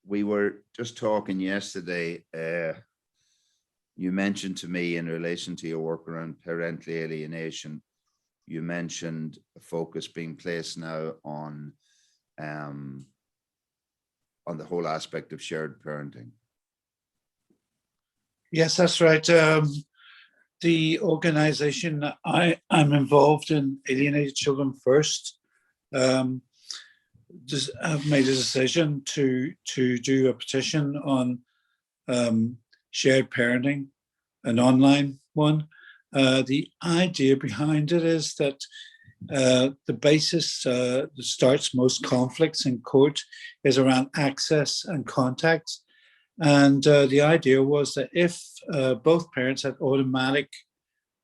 we were just talking yesterday. You mentioned to me in relation to your work around parental alienation, you mentioned a focus being placed now on the whole aspect of shared parenting. Yes, that's right. The organization that I'm involved in, Alienated Children First, just have made a decision to do a petition on shared parenting, an online one. The idea behind it is that the basis that starts most conflicts in court is around access and contact. And the idea was that if both parents had automatic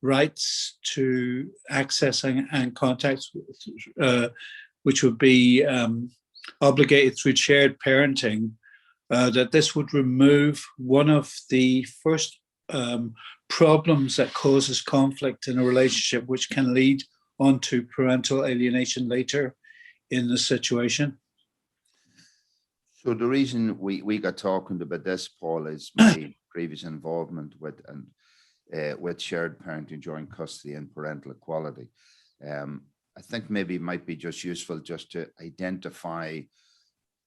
rights to access and contact, which would be obligated through shared parenting, that this would remove one of the first problems that causes conflict in a relationship, which can lead on to parental alienation later in the situation. So the reason we got talking about this, Paul, is my previous involvement with shared parenting during custody and parental equality. I think maybe it might be just useful just to identify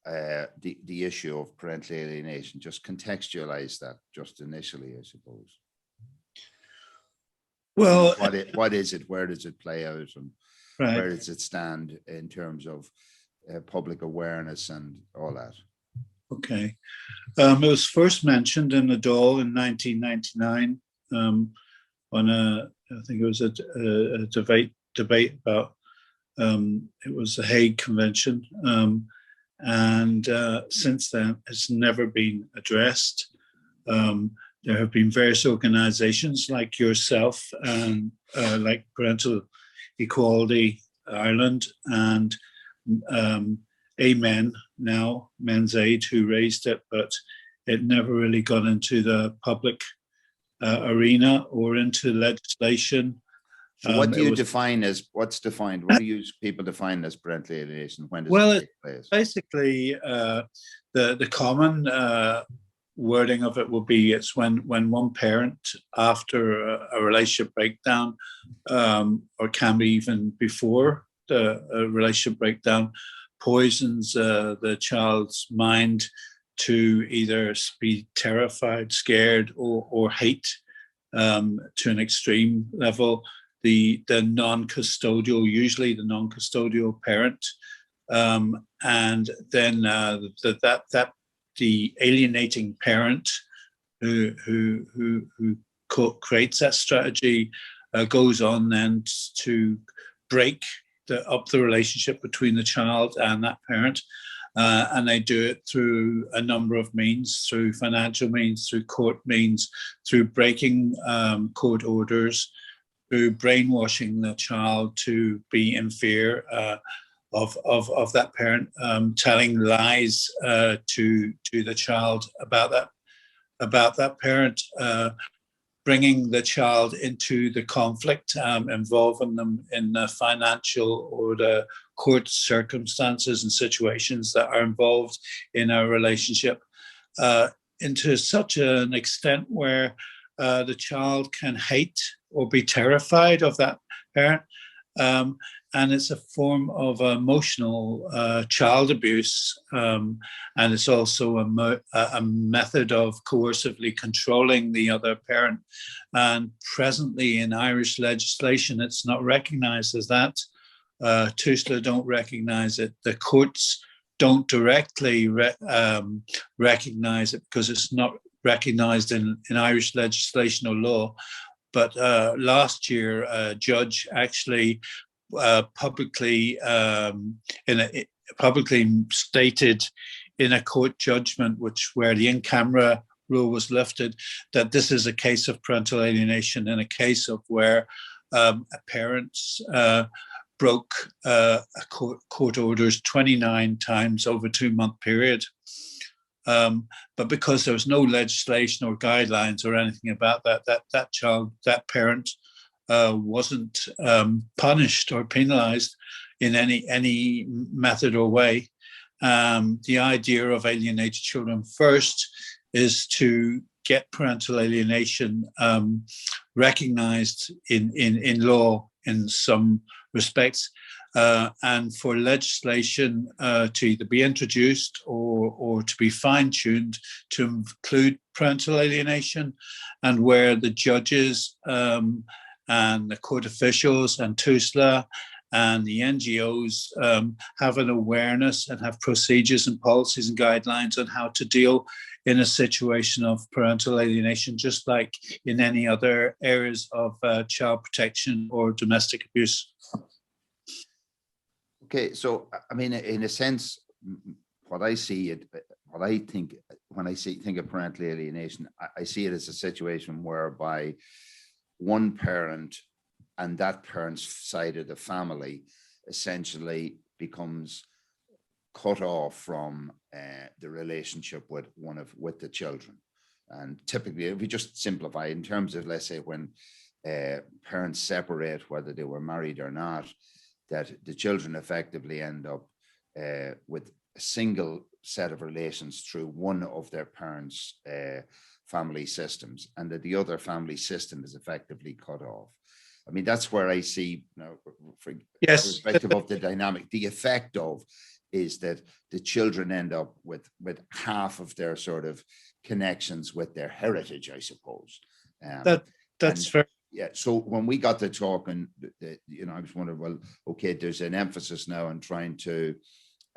the issue of parental alienation, just contextualize that just initially, I suppose. Well, what is it? Where does it play out? And right. Where does it stand in terms of public awareness and all that? Okay. It was first mentioned in the Dáil in 1999 on I think it was a debate about, it was the Hague Convention. And since then, it's never been addressed. There have been various organizations like yourself and like Parental Equality Ireland and Amen now, Men's Aid, who raised it, but it never really got into the public arena or into legislation. So what do you define as, what's defined? What do you people define as parental alienation? When does it take place? Basically, the common wording of it will be it's when one parent, after a relationship breakdown, or can be even before the relationship breakdown, poisons the child's mind to either be terrified, scared, or hate to an extreme level. The non-custodial, usually the non-custodial parent, and then the alienating parent who creates that strategy goes on then to break up the relationship between the child and that parent. And they do it through a number of means, through financial means, through court means, through breaking court orders, through brainwashing the child to be in fear of that parent, telling lies to the child about that parent, bringing the child into the conflict, involving them in the financial or the court circumstances and situations that are involved in a relationship, into such an extent where the child can hate or be terrified of that parent. And it's a form of emotional child abuse. And it's also a method of coercively controlling the other parent. And presently in Irish legislation, it's not recognized as that. TUSLA don't recognize it. The courts don't directly recognize it because it's not recognized in Irish legislation or law. But last year, a judge actually publicly stated in a court judgment, where the in-camera rule was lifted, that this is a case of parental alienation, in a case of where a parent broke court orders 29 times over a 2-month period. But because there was no legislation or guidelines or anything about that child, that parent wasn't punished or penalized in any method or way. the idea of alienated children first is to get parental alienation recognized in law in some respects, and for legislation to either be introduced or to be fine-tuned to include parental alienation, and where the judges and the court officials and TUSLA and the NGOs have an awareness and have procedures and policies and guidelines on how to deal in a situation of parental alienation, just like in any other areas of child protection or domestic abuse. Okay, so I mean, in a sense, what I think when I think of parental alienation, I see it as a situation whereby one parent and that parent's side of the family essentially becomes cut off from the relationship with the children. And typically, if we just simplify in terms of, let's say, when parents separate, whether they were married or not, that the children effectively end up with a single set of relations through one of their parents' family systems, and that the other family system is effectively cut off. I mean, that's where I see, irrespective of the dynamic, the effect of is that the children end up with half of their sort of connections with their heritage, I suppose. That's fair. Yeah. So when we got to talking, I was wondering, well, okay, there's an emphasis now on trying to.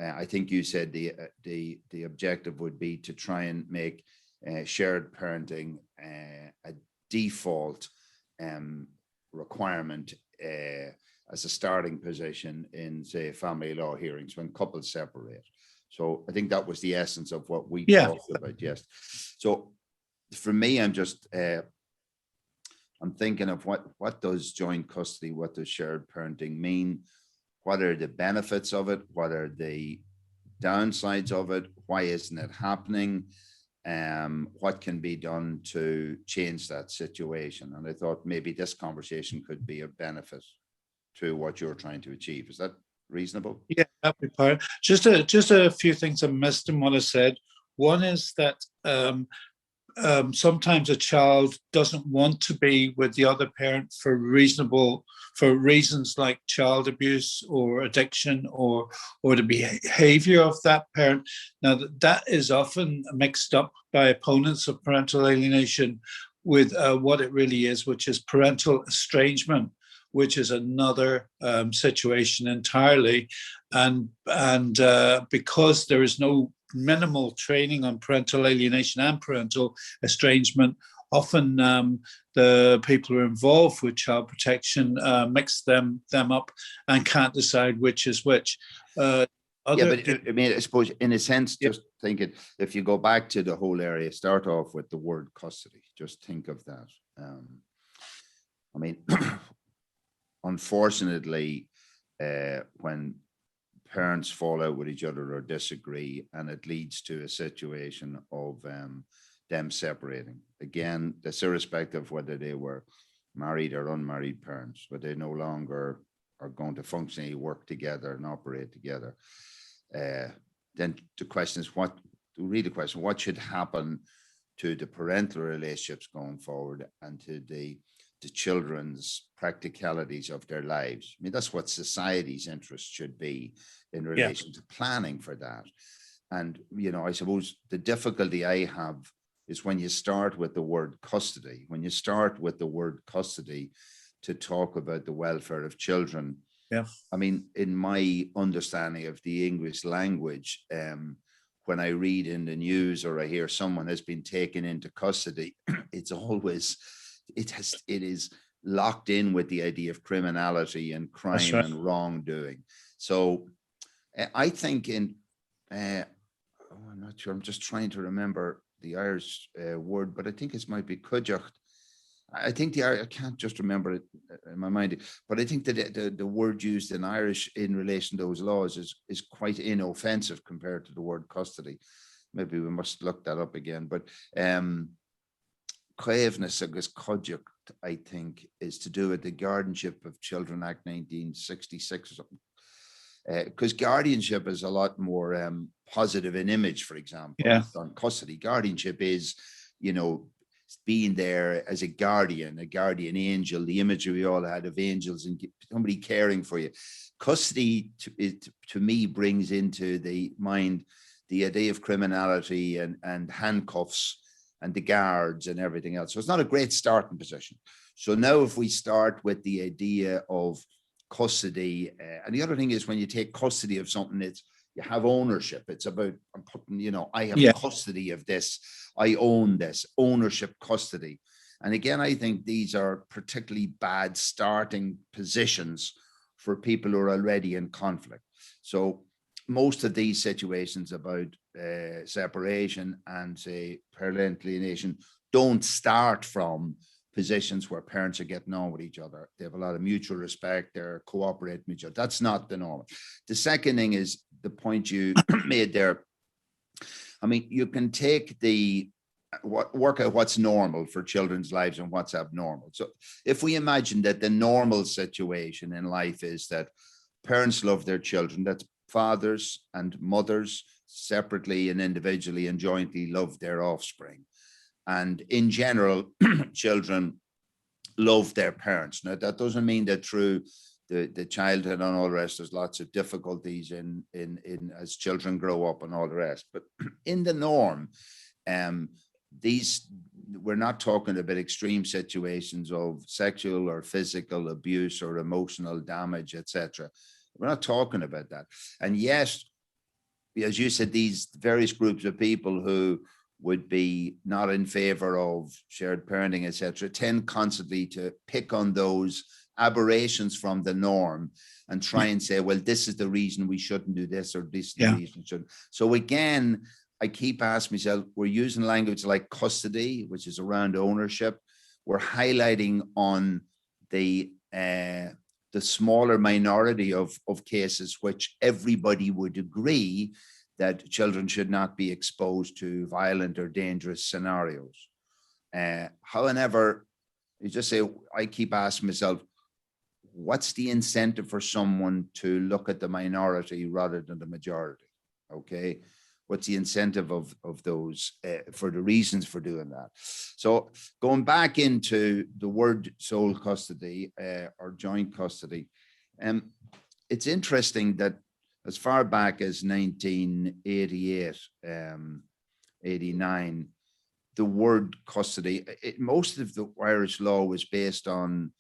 I think you said the objective would be to try and make shared parenting a default requirement as a starting position in, say, family law hearings when couples separate. So I think that was the essence of what we talked about. Yes. So for me, I'm just I'm thinking of what does joint custody, what does shared parenting mean? What are the benefits of it? What are the downsides of it? Why isn't it happening? What can be done to change that situation? And I thought maybe this conversation could be a benefit to what you're trying to achieve. Is that reasonable? Yeah, that'd be part. Just a few things I missed in what I said. One is that sometimes a child doesn't want to be with the other parent for reasons like child abuse or addiction or the behavior of that parent. Now that is often mixed up by opponents of parental alienation with what it really is, which is parental estrangement, which is another situation entirely. And because there is no minimal training on parental alienation and parental estrangement, often the people who are involved with child protection mix them up and can't decide which is which. But I mean, I suppose in a sense, just thinking, if you go back to the whole area, start off with the word custody, just think of that. I mean, unfortunately, when parents fall out with each other or disagree, and it leads to a situation of them separating. Again, that's irrespective of whether they were married or unmarried parents, but they no longer are going to functionally work together and operate together. Then the question is, what should happen to the parental relationships going forward and to the children's practicalities of their lives? I mean, that's what society's interest should be in relation to planning for that. And, I suppose the difficulty I have is when you start with the word custody, to talk about the welfare of children. Yeah. I mean, in my understanding of the English language, when I read in the news or I hear someone has been taken into custody, it is locked in with the idea of criminality and crime and wrongdoing. So I think I'm not sure, I'm just trying to remember the Irish word, but I think it might be cuideacht. I think I can't just remember it in my mind, but I think that the word used in Irish in relation to those laws is quite inoffensive compared to the word custody. Maybe we must look that up again, but Caevness agus Codjak, I think, is to do with the Guardianship of Children Act 1966 or something. because guardianship is a lot more positive in image, for example, Yeah. on custody. Guardianship is, you know, being there as a guardian angel, the imagery we all had of angels and somebody caring for you. Custody to me brings into the mind the idea of criminality and handcuffs and the guards and everything else. So it's not a great starting position. So now if we start with the idea of custody, and the other thing is when you take custody of something, it's you have ownership. It's about, I'm putting, you know, I have custody of this. I own this, ownership, custody. And again, I think these are particularly bad starting positions for people who are already in conflict. So most of these situations about separation and say parental alienation don't start from positions where parents are getting on with each other. They have a lot of mutual respect. They're cooperating with each other. That's not the norm. The second thing is the point you made there. I mean, you can take work out what's normal for children's lives and what's abnormal. So if we imagine that the normal situation in life is that parents love their children, that's fathers and mothers separately and individually and jointly love their offspring. And in general, children love their parents. Now, that doesn't mean that through the childhood and all the rest, there's lots of difficulties in as children grow up and all the rest. But in the norm, we're not talking about extreme situations of sexual or physical abuse or emotional damage, etc. We're not talking about that. And yes, as you said, these various groups of people who would be not in favor of shared parenting, etc., tend constantly to pick on those aberrations from the norm and try and say, well, this is the reason we shouldn't do this, or this is the reason we shouldn't. So again, I keep asking myself, we're using language like custody, which is around ownership. We're highlighting on the smaller minority of cases which everybody would agree that children should not be exposed to violent or dangerous scenarios. However, you just say, I keep asking myself, what's the incentive for someone to look at the minority rather than the majority? Okay, what's the incentive of those for the reasons for doing that? So going back into the word sole custody or joint custody, it's interesting that as far back as 1988, 89, the word custody, most of the Irish law was based on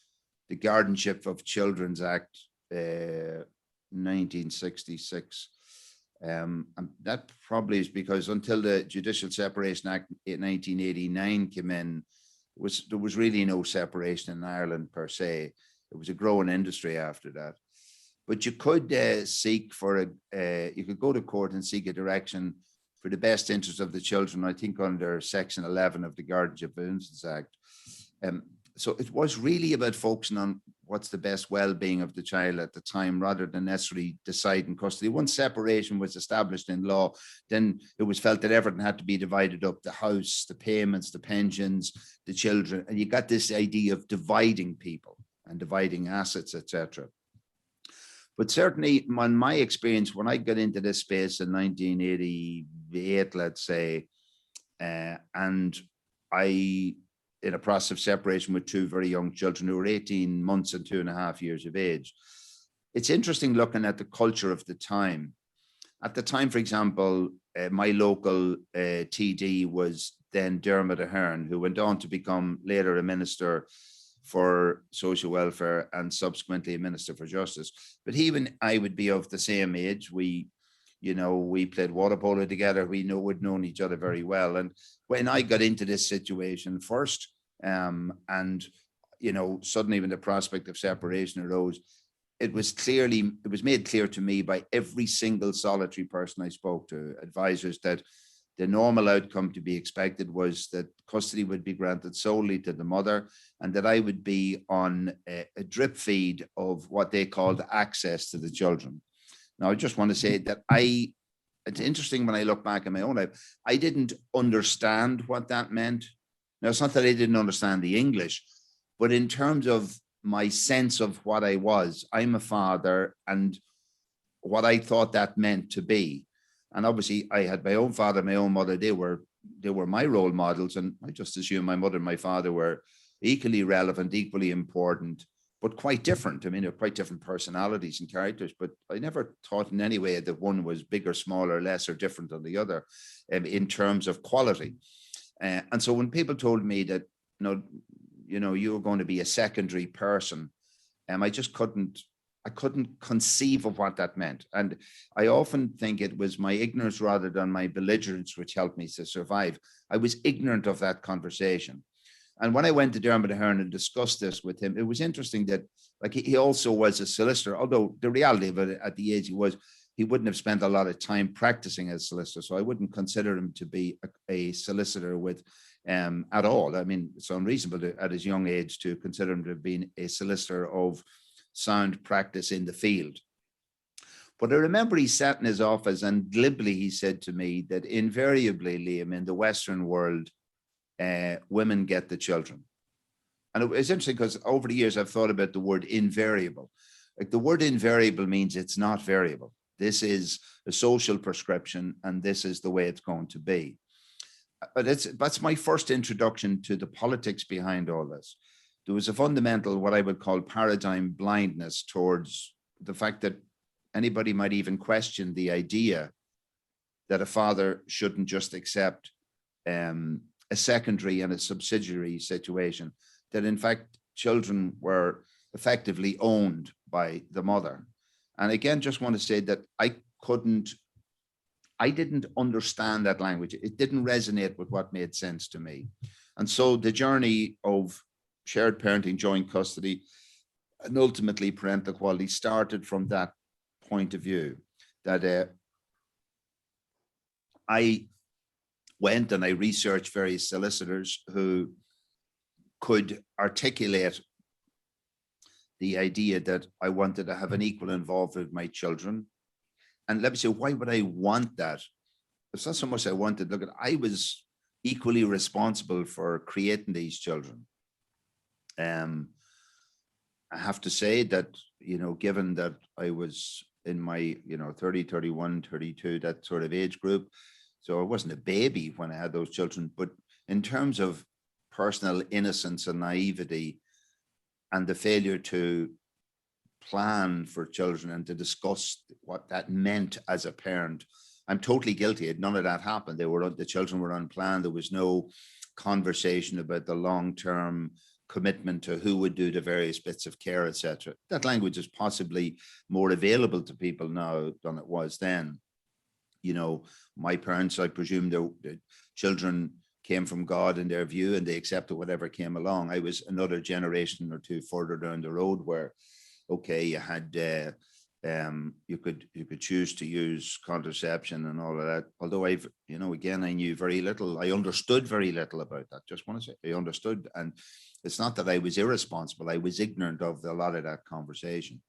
the Guardianship of Children's Act 1966. And that probably is because until the Judicial Separation Act in 1989 came in, there was really no separation in Ireland per se. It was a growing industry after that. But you could seek for you could go to court and seek a direction for the best interest of the children, I think under Section 11 of the Guardianship of Innocence Act. So it was really about focusing on what's the best well-being of the child at the time, rather than necessarily deciding custody. Once separation was established in law, then it was felt that everything had to be divided up: the house, the payments, the pensions, the children, and you got this idea of dividing people and dividing assets, etc. But certainly, in my experience, when I got into this space in 1988, let's say, and I, in a process of separation with two very young children who were 18 months and 2.5 years of age, it's interesting looking at the culture of the time. At the time, for example, my local TD was then Dermot Ahern, who went on to become later a minister for social welfare and subsequently a minister for justice. But he and I would be of the same age. We played water polo together. We'd known each other very well. And when I got into this situation first, and suddenly when the prospect of separation arose, it was made clear to me by every single solitary person I spoke to, advisors, that the normal outcome to be expected was that custody would be granted solely to the mother, and that I would be on a drip feed of what they called access to the children. Now, I just want to say that it's interesting when I look back in my own life, I didn't understand what that meant. Now, it's not that I didn't understand the English, but in terms of my sense of what I was, I'm a father, and what I thought that meant to be. And obviously I had my own father, my own mother, they were my role models. And I just assume my mother and my father were equally relevant, equally important, but quite different. I mean, they're quite different personalities and characters, but I never thought in any way that one was bigger, smaller, less, or different than the other in terms of quality. And so when people told me that, you were going to be a secondary person, I just couldn't conceive of what that meant. And I often think it was my ignorance rather than my belligerence which helped me to survive. I was ignorant of that conversation. And when I went to Dermot Ahern and discussed this with him, it was interesting that, like, he also was a solicitor, although the reality of it at the age he was, he wouldn't have spent a lot of time practicing as a solicitor. So I wouldn't consider him to be a solicitor with at all. I mean, it's unreasonable at his young age to consider him to have been a solicitor of sound practice in the field. But I remember he sat in his office and glibly he said to me that invariably, Liam, in the Western world, women get the children. And it was interesting because over the years I've thought about the word invariable. Like, the word invariable means it's not variable. This is a social prescription and this is the way it's going to be. But that's my first introduction to the politics behind all this. There was a fundamental, what I would call, paradigm blindness towards the fact that anybody might even question the idea that a father shouldn't just accept a secondary and a subsidiary situation, that in fact children were effectively owned by the mother. And again, just want to say that I didn't understand that language. It didn't resonate with what made sense to me. And so the journey of shared parenting, joint custody, and ultimately parental equality started from that point of view, that I went and I researched various solicitors who could articulate the idea that I wanted to have an equal involvement with my children. And let me say, why would I want that? It's not so much I wanted, look, I was equally responsible for creating these children. I have to say that, given that I was in my, 30, 31, 32, that sort of age group, so I wasn't a baby when I had those children, but in terms of personal innocence and naivety and the failure to plan for children and to discuss what that meant as a parent, I'm totally guilty. None of that happened. The children were unplanned. There was no conversation about the long-term commitment to who would do the various bits of care, etc. That language is possibly more available to people now than it was then. My parents, I presume the children came from God in their view and they accepted whatever came along. I was another generation or two further down the road where, okay, you had you could choose to use contraception and all of that. Although again, I knew very little. I understood very little about that. Just want to say I understood. And it's not that I was irresponsible. I was ignorant of a lot of that conversation.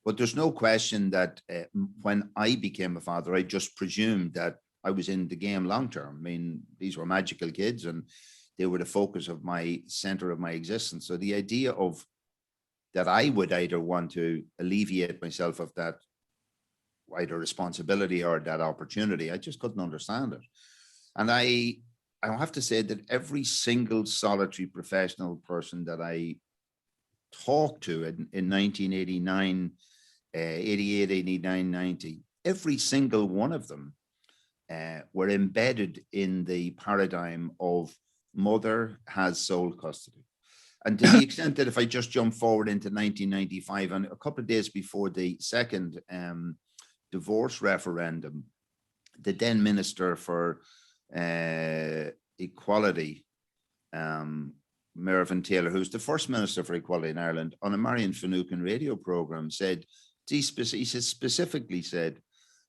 But there's no question that when I became a father, I just presumed that I was in the game long term. I mean, these were magical kids and they were the focus of my center of my existence. So the idea of that I would either want to alleviate myself of that either responsibility or that opportunity, I just couldn't understand it. And I have to say that every single solitary professional person that I talked to in 1989, 88, 89, 90, every single one of them were embedded in the paradigm of mother has sole custody. And to the extent that if I just jump forward into 1995, and a couple of days before the second divorce referendum, the then Minister for Equality, Mervyn Taylor, who's the first Minister for Equality in Ireland, on a Marion Finucane radio program said, he specifically said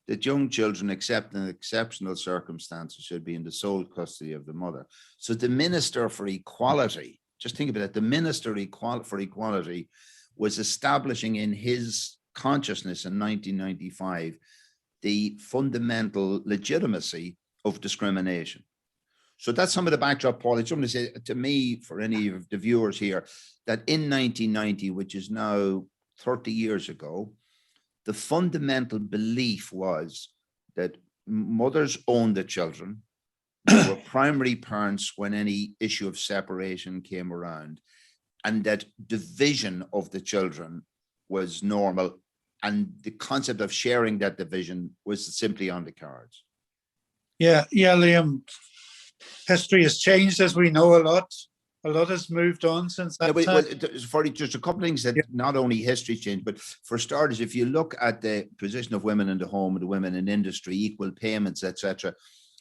that young children, except in exceptional circumstances, should be in the sole custody of the mother. So the Minister for Equality, just think about it, the Minister for Equality was establishing in his consciousness in 1995 the fundamental legitimacy of discrimination. So that's some of the backdrop, Paul. I just want to say to me, for any of the viewers here, that in 1990, which is now 30 years ago, the fundamental belief was that mothers owned the children. They were primary parents when any issue of separation came around, and that division of the children was normal, and the concept of sharing that division was simply on the cards. Yeah, Liam. History has changed, as we know. A lot has moved on since that time. Well, for just a couple of things that not only history changed, but for starters, if you look at the position of women in the home, the women in industry, equal payments, etc.,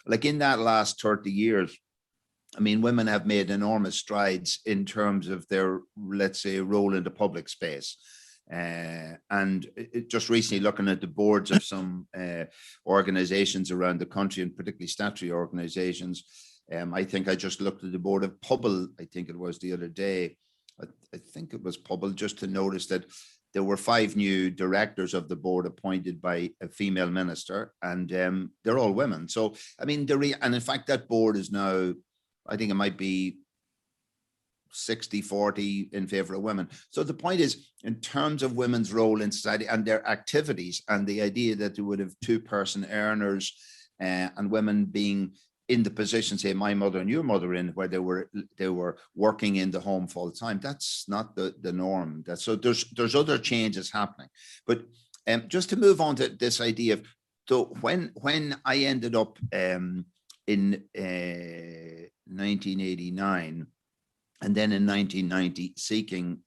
like in that last 30 years, I mean, women have made enormous strides in terms of their, let's say, role in the public space. And just recently looking at the boards of some organizations around the country, and particularly statutory organizations, I think I just looked at the board of Pubble, I think it was the other day. I think it was Pubble, just to notice that there were 5 new directors of the board appointed by a female minister, and they're all women. So, I mean, and in fact, that board is now, I think it might be 60-40 in favor of women. So the point is, in terms of women's role in society and their activities, and the idea that they would have 2-person earners and women being in the position, say my mother and your mother in, where they were working in the home full time, that's not the norm. So there's other changes happening. But just to move on to this idea of, so when I ended up in 1989, and then in 1990 seeking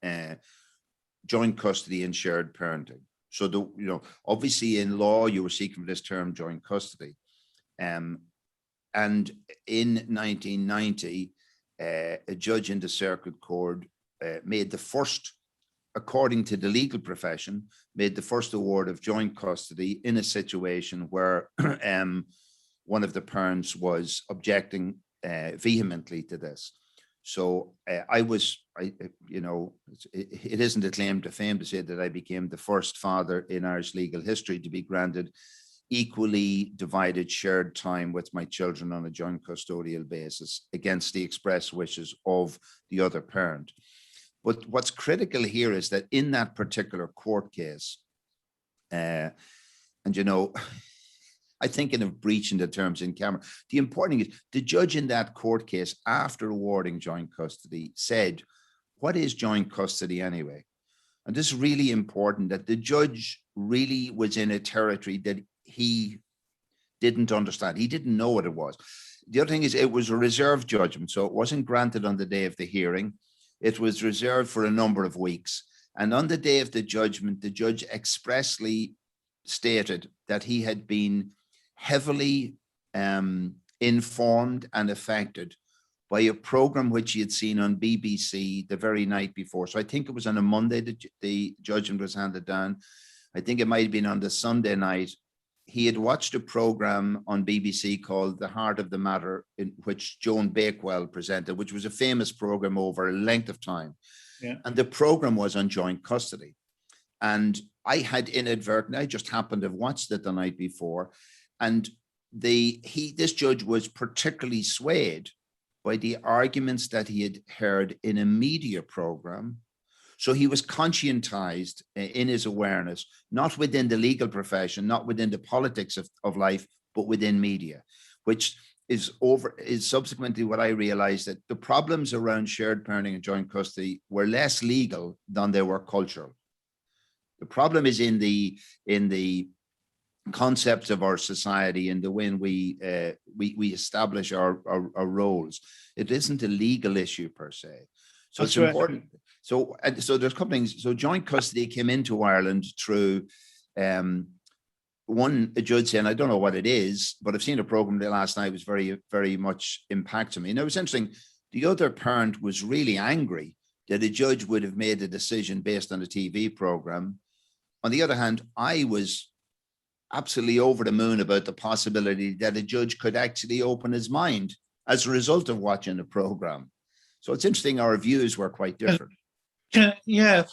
joint custody and shared parenting. So obviously in law you were seeking this term joint custody. And in 1990, a judge in the circuit court made the first, according to the legal profession, made the first award of joint custody in a situation where one of the parents was objecting vehemently to this. So it isn't a claim to fame to say that I became the first father in Irish legal history to be granted equally divided shared time with my children on a joint custodial basis against the express wishes of the other parent. But what's critical here is that in that particular court case, I think of breaching the terms in camera. The important thing is the judge in that court case, after awarding joint custody, said, what is joint custody anyway? And this is really important, that the judge really was in a territory that he didn't understand. He didn't know what it was. The other thing is it was a reserved judgment. So it wasn't granted on the day of the hearing. It was reserved for a number of weeks. And on the day of the judgment, the judge expressly stated that he had been heavily informed and affected by a program which he had seen on BBC the very night before. So I think it was on a Monday that the judgment was handed down. I think it might have been on the Sunday night. He had watched a program on BBC called The Heart of the Matter, in which Joan Bakewell presented, which was a famous program over a length of time. Yeah. And the program was on joint custody. And I had inadvertently, I just happened to have watched it the night before. And this judge was particularly swayed by the arguments that he had heard in a media program. So he was conscientized in his awareness, not within the legal profession, not within the politics of life, but within media, which is subsequently what I realized, that the problems around shared parenting and joint custody were less legal than they were cultural. The problem is in the concepts of our society and the way we establish our roles. It isn't a legal issue per se. So that's it's important. So there's a couple things. So joint custody came into Ireland through a judge saying, I don't know what it is, but I've seen a program there last night, was very, very much impacted me. And it was interesting. The other parent was really angry that a judge would have made a decision based on a TV program. On the other hand, I was absolutely over the moon about the possibility that a judge could actually open his mind as a result of watching the program. So it's interesting, our views were quite different. Yeah,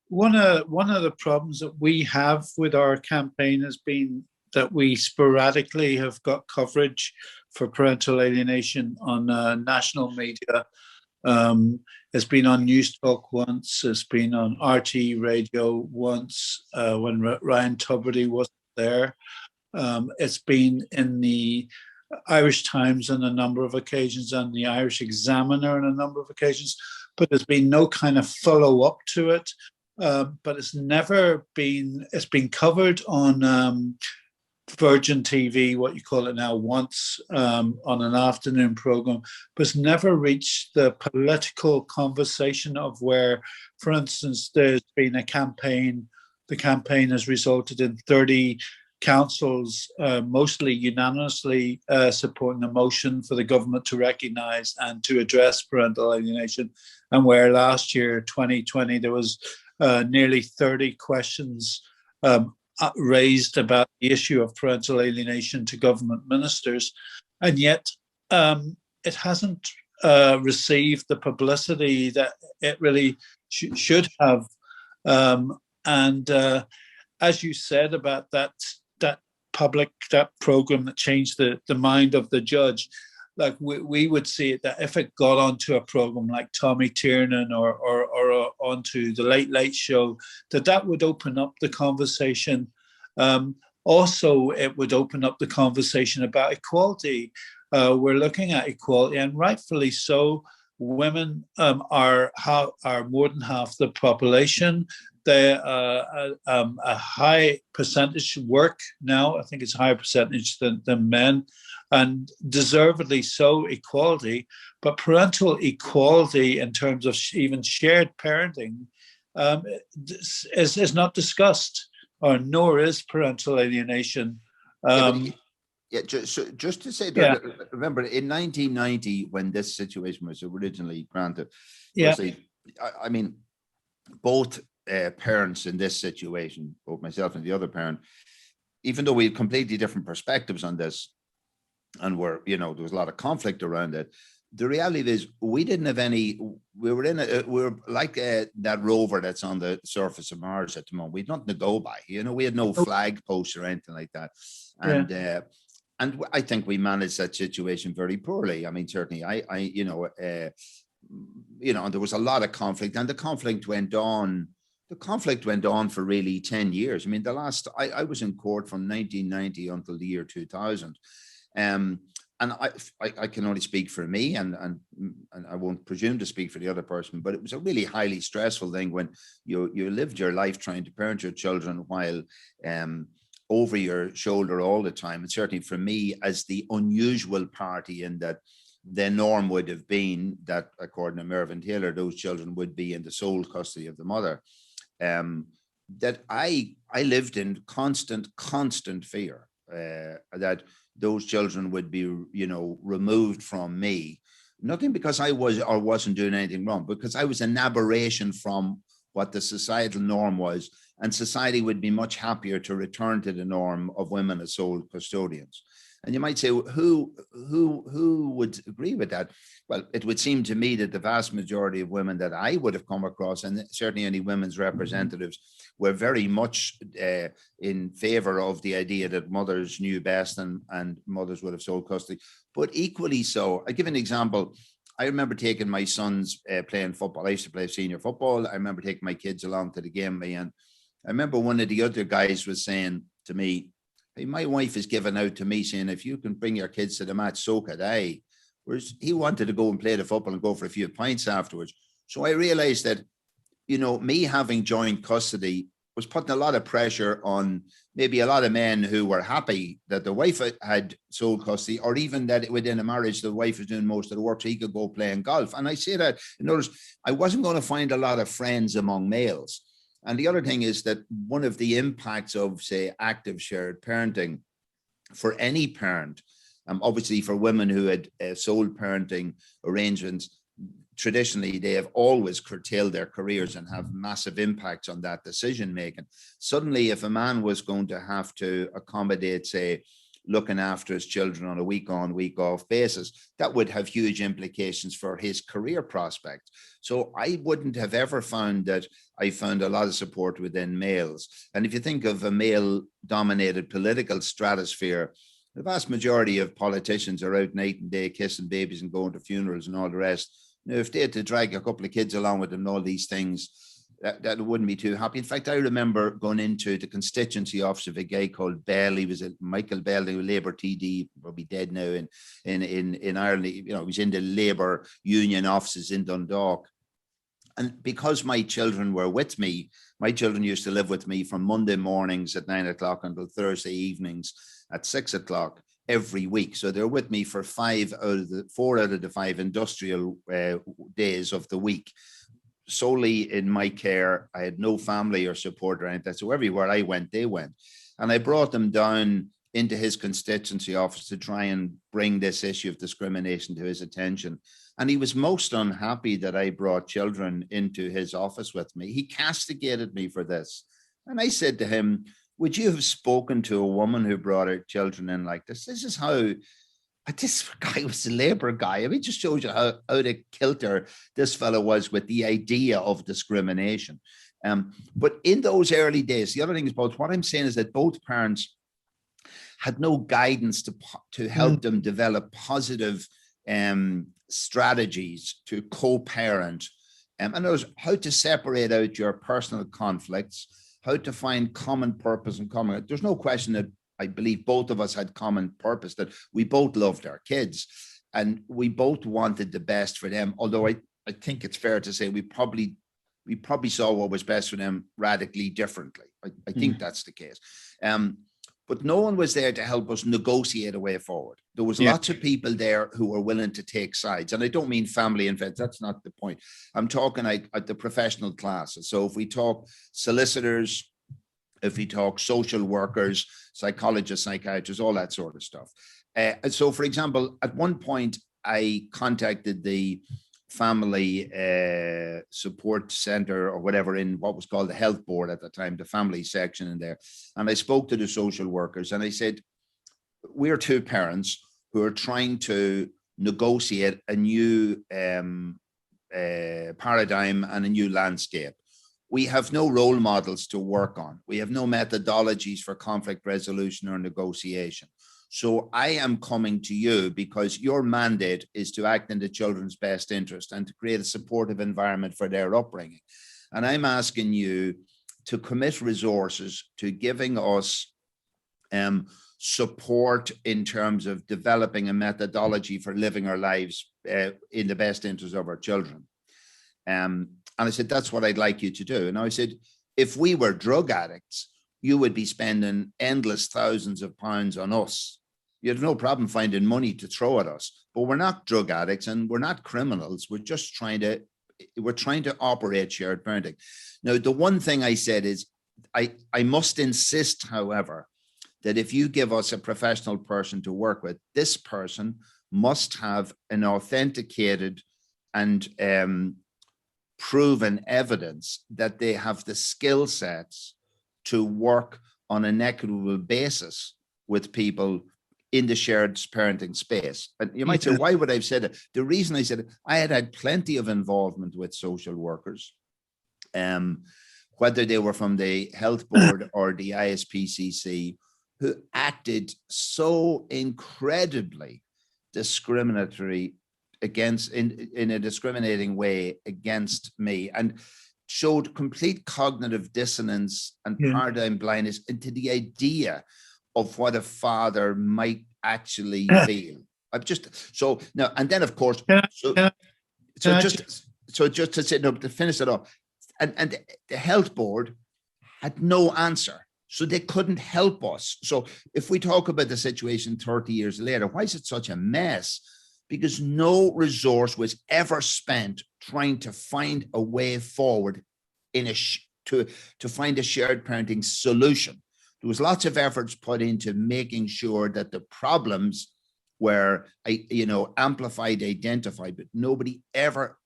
one of the problems that we have with our campaign has been that we sporadically have got coverage for parental alienation on national media, It's been on News Talk once. It's been on RT Radio once when Ryan Tubridy wasn't there. It's been in the Irish Times on a number of occasions and the Irish Examiner on a number of occasions, but there's been no kind of follow up to it. But it's been covered on Virgin TV, what you call it now, once on an afternoon program, but it's never reached the political conversation of where, for instance, there's been a campaign. The campaign has resulted in 30 councils mostly unanimously supporting a motion for the government to recognise and to address parental alienation. And where last year, 2020, there was nearly 30 questions raised about the issue of parental alienation to government ministers. And yet it hasn't received the publicity that it really should have. And as you said about that program that changed the mind of the judge, like we would see it that if it got onto a program like Tommy Tiernan or onto the Late Late Show, that would open up the conversation. Also, it would open up the conversation about equality. We're looking at equality, and rightfully so. Women are more than half the population. They a high percentage work now. I think it's a higher percentage than men, and deservedly so, equality. But parental equality in terms of even shared parenting is not discussed, or nor is parental alienation. Just to say that, remember in 1990 when this situation was originally granted, I mean, both parents in this situation, both myself and the other parent, even though we had completely different perspectives on this, and there was a lot of conflict around it. The reality is we didn't have any. We were like that rover that's on the surface of Mars at the moment. We had nothing to go by. We had no flag posts or anything like that, and I think we managed that situation very poorly. I mean, certainly, and there was a lot of conflict, and the conflict went on. The conflict went on for really 10 years. I mean, I was in court from 1990 until the year 2000. And I can only speak for me, and I won't presume to speak for the other person, but it was a really highly stressful thing when you lived your life trying to parent your children while over your shoulder all the time. And certainly for me, as the unusual party, in that the norm would have been that, according to Mervyn Taylor, those children would be in the sole custody of the mother. That I lived in constant fear that those children would be, removed from me. Nothing because I was or wasn't doing anything wrong, because I was an aberration from what the societal norm was, and society would be much happier to return to the norm of women as sole custodians. And you might say, who would agree with that? Well, it would seem to me that the vast majority of women that I would have come across, and certainly any women's representatives, were very much in favor of the idea that mothers knew best and mothers would have sole custody. But equally so, I give an example. I remember taking my sons playing football. I used to play senior football. I remember taking my kids along to the game, and I remember one of the other guys was saying to me, "Hey, my wife is giving out to me saying, if you can bring your kids to the match, so could I." Whereas he wanted to go and play the football and go for a few pints afterwards. So I realized that, me having joint custody was putting a lot of pressure on maybe a lot of men who were happy that the wife had sole custody, or even that within a marriage, the wife was doing most of the work so he could go playing golf. And I say that, in other words, I wasn't going to find a lot of friends among males. And the other thing is that one of the impacts of, say, active shared parenting for any parent, obviously for women who had sole parenting arrangements, traditionally they have always curtailed their careers and have massive impacts on that decision making. Suddenly, if a man was going to have to accommodate, say, looking after his children on a week on, week off basis, that would have huge implications for his career prospects. So I wouldn't have ever found that I found a lot of support within males. And if you think of a male dominated political stratosphere, the vast majority of politicians are out night and day kissing babies and going to funerals and all the rest. You know, if they had to drag a couple of kids along with them and all these things, that wouldn't be too happy. In fact, I remember going into the constituency office of a guy called Bell. He was a Michael Bell, who was Labour TD, probably dead now in Ireland. You know, he was in the Labour Union offices in Dundalk. And because my children were with me, my children used to live with me from Monday mornings at 9 o'clock until Thursday evenings at 6 o'clock every week. So they're with me for 4 out of the 5 industrial days of the week, solely in my care. I had no family or support or anything. So everywhere I went, they went. And I brought them down into his constituency office to try and bring this issue of discrimination to his attention. And he was most unhappy that I brought children into his office with me. He castigated me for this. And I said to him, would you have spoken to a woman who brought her children in like this? This is how, this guy was a Labour guy. I mean, it just shows you how out of kilter this fellow was with the idea of discrimination. But in those early days, the other thing is, both what I'm saying is that both parents had no guidance to help them develop positive strategies to co-parent. And there's how to separate out your personal conflicts, how to find common purpose and common. There's no question that I believe both of us had common purpose, that we both loved our kids and we both wanted the best for them. Although I think it's fair to say we probably saw what was best for them radically differently. I think that's the case. But no one was there to help us negotiate a way forward. There was lots of people there who were willing to take sides. And I don't mean family and friends. That's not the point. I'm talking at the professional classes. So if we talk solicitors, if we talk social workers, psychologists, psychiatrists, all that sort of stuff. So for example, at one point I contacted the family support center or whatever in what was called the health board at the time, the family section in there. And I spoke to the social workers and I said, we're two parents who are trying to negotiate a new paradigm and a new landscape. We have no role models to work on. We have no methodologies for conflict resolution or negotiation. So I am coming to you because your mandate is to act in the children's best interest and to create a supportive environment for their upbringing. And I'm asking you to commit resources to giving us support in terms of developing a methodology for living our lives in the best interest of our children. And I said, that's what I'd like you to do. And I said, if we were drug addicts, you would be spending endless thousands of pounds on us. You have no problem finding money to throw at us, but we're not drug addicts and we're not criminals. We're just trying to operate shared parenting. Now, the one thing I said is I must insist, however, that if you give us a professional person to work with, this person must have an authenticated and proven evidence that they have the skill sets to work on an equitable basis with people in the shared parenting space. And you might say, why would I have said it? The reason I said it, I had plenty of involvement with social workers, whether they were from the health board or the ISPCC, who acted so incredibly discriminatory in a discriminating way against me and showed complete cognitive dissonance and paradigm blindness into the idea of what a father might actually feel. I've just, so now, and then of course, just to say, no, to finish it off, and the health board had no answer. So they couldn't help us. So if we talk about the situation 30 years later, why is it such a mess? Because no resource was ever spent trying to find a way forward to find a shared parenting solution. There was lots of efforts put into making sure that the problems were, amplified, identified, but nobody ever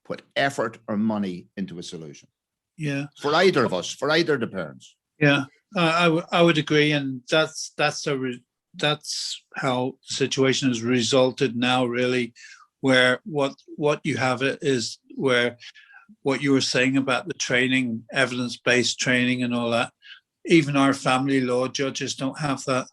put effort or money into a solution. Yeah. For either of us, for either of the parents. Yeah, I would agree, and that's how the situation has resulted now, really, where what you have is where what you were saying about the training, evidence-based training and all that, even our family law judges don't have that.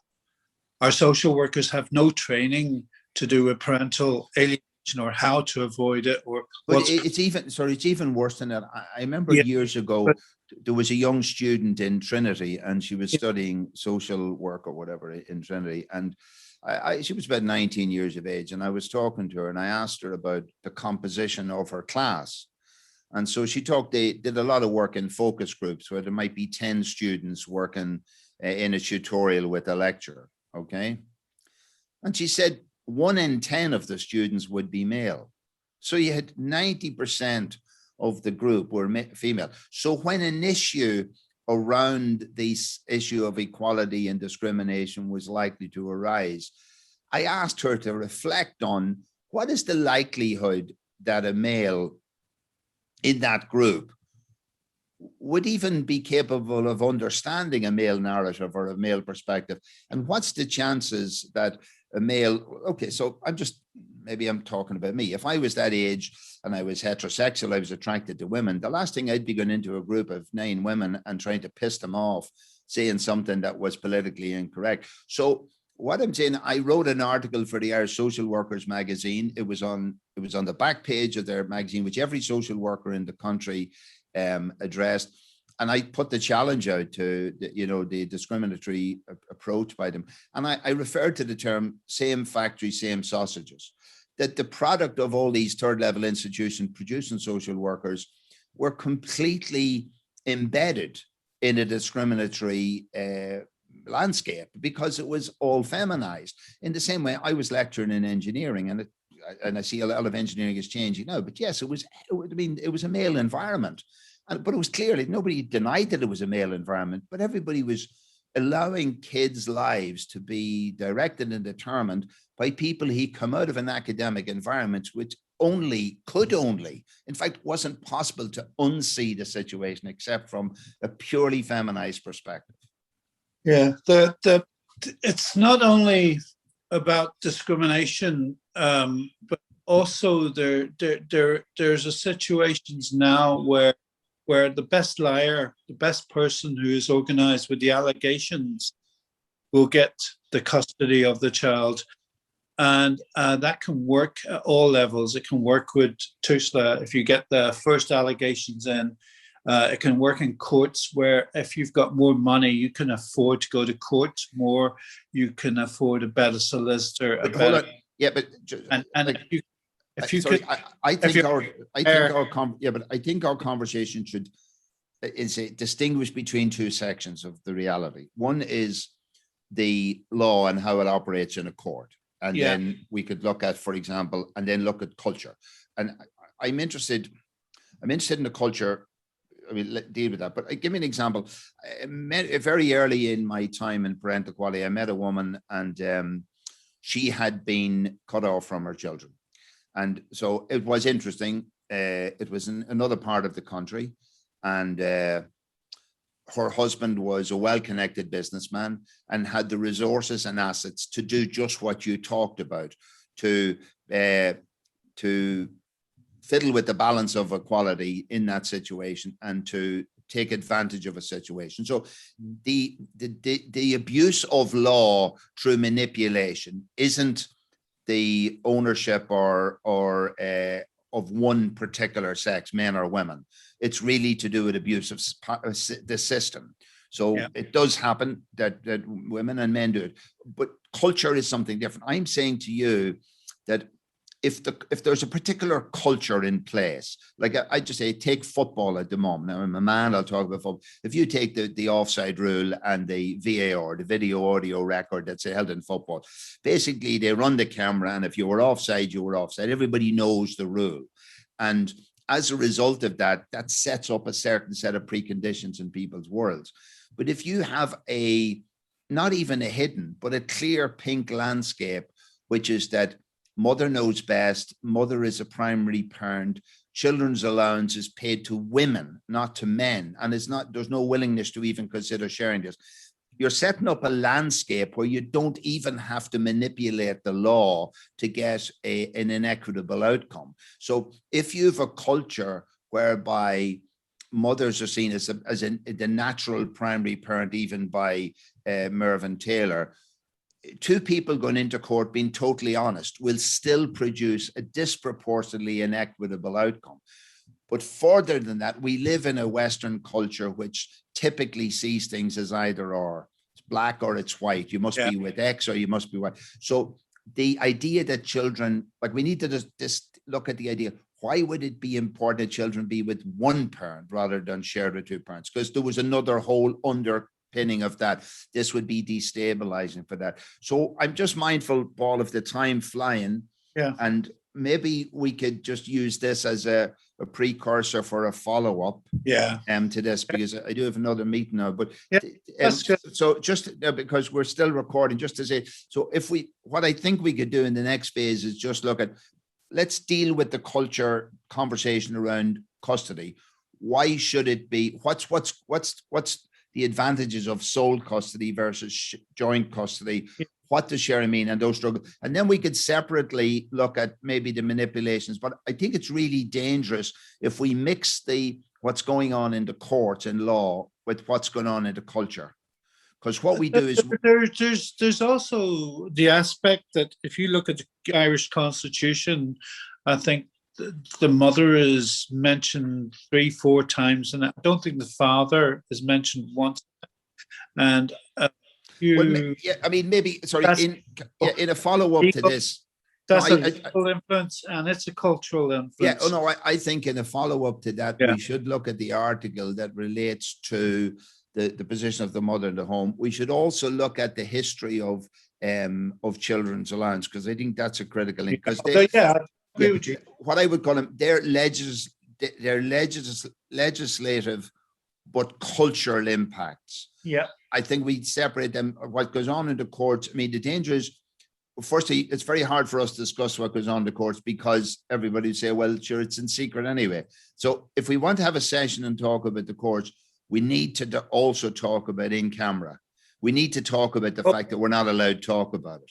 Our social workers have no training to do with parental alienation or how to avoid it, or But what's it's even worse than that. I remember yeah, years ago, but there was a young student in Trinity, and she was studying social work or whatever in Trinity. And she was about 19 years of age. And I was talking to her, and I asked her about the composition of her class. And so they did a lot of work in focus groups where there might be 10 students working in a tutorial with a lecturer. Okay. And she said 1 in 10 of the students would be male. So you had 90% of the group were female. So when an issue around this issue of equality and discrimination was likely to arise, I asked her to reflect on what is the likelihood that a male in that group would even be capable of understanding a male narrative or a male perspective. And what's the chances that a male, okay, so maybe I'm talking about me. If I was that age and I was heterosexual, I was attracted to women, the last thing I'd be going into a group of 9 women and trying to piss them off, saying something that was politically incorrect. So what I'm saying, I wrote an article for the Irish Social Workers magazine. It was on the back page of their magazine, which every social worker in the country addressed. And I put the challenge out to the discriminatory approach by them. And I referred to the term same factory, same sausages, that the product of all these third level institutions producing social workers were completely embedded in a discriminatory landscape because it was all feminized. In the same way, I was lecturing in engineering, and I see a lot of engineering is changing now. But yes, it was a male environment, but it was clearly nobody denied that it was a male environment. But everybody was allowing kids' lives to be directed and determined by people who come out of an academic environment, which could only, in fact, wasn't possible to unsee the situation except from a purely feminized perspective. Yeah, it's not only about discrimination, but also there's a situations now where the best liar, the best person who is organized with the allegations will get the custody of the child. And that can work at all levels. It can work with TUSLA if you get the first allegations in. It can work in courts where if you've got more money, you can afford to go to court more. You can afford a better solicitor. But hold on. Yeah, but I think our conversation should distinguish between 2 sections of the reality. One is the law and how it operates in a court. And then we could look at, for example, and then look at culture. And I'm interested in the culture. I mean, deal with that. But give me an example. Very early in my time in parental equality, I met a woman, and she had been cut off from her children. And so it was interesting. It was in another part of the country, and her husband was a well-connected businessman and had the resources and assets to do just what you talked about, to fiddle with the balance of equality in that situation and to take advantage of a situation. So the abuse of law through manipulation isn't the ownership or of one particular sex, men or women. It's really to do with abuse of the system. So it does happen that women and men do it, but culture is something different. I'm saying to you that if there's a particular culture in place, like I just say, take football at the moment. Now I'm a man, I'll talk about football. If you take the offside rule and the VAR, the video audio record that's held in football, basically they run the camera, and if you were offside, you were offside. Everybody knows the rule. And as a result of that, that sets up a certain set of preconditions in people's worlds. But if you have not even a hidden, but a clear pink landscape, which is that mother knows best, mother is a primary parent, children's allowance is paid to women, not to men, and there's no willingness to even consider sharing this. You're setting up a landscape where you don't even have to manipulate the law to get an inequitable outcome. So if you have a culture whereby mothers are seen as the natural primary parent, even by Mervyn Taylor, two people going into court being totally honest will still produce a disproportionately inequitable outcome. But further than that, we live in a Western culture which typically sees things as either or. It's black or it's white. You must be with X or you must be Y. So the idea that children, like, we need to just look at the idea, why would it be important that children be with one parent rather than shared with two parents? Because there was another whole underpinning of that. This would be destabilizing for that. So I'm just mindful, Paul, of the time flying. Yeah. And maybe we could just use this as a precursor for a follow-up to this, because I do have another meeting now. But so just because we're still recording, just to say, so what I think we could do in the next phase is just look at, let's deal with the culture conversation around custody. Why should it be? What's the advantages of sole custody versus joint custody? What does sharing mean, and those struggles? And then we could separately look at maybe the manipulations. But I think it's really dangerous if we mix what's going on in the courts and law with what's going on in the culture. Because what we do is there's also the aspect that if you look at the Irish Constitution, I think the mother is mentioned 3-4 times, and I don't think the father is mentioned once. And maybe in a follow-up to this. That's a legal influence, and it's a cultural influence. I think in a follow-up to that, we should look at the article that relates to the position of the mother in the home. We should also look at the history of children's allowance, because I think that's a critical link. Because what I would call them, they're legislative but cultural impacts. Yeah, I think we separate them. What goes on in the courts, I mean, the danger is, firstly, it's very hard for us to discuss what goes on in the courts because everybody would say, well, sure, it's in secret anyway. So if we want to have a session and talk about the courts, we need to also talk about in camera. We need to talk about the fact that we're not allowed to talk about it.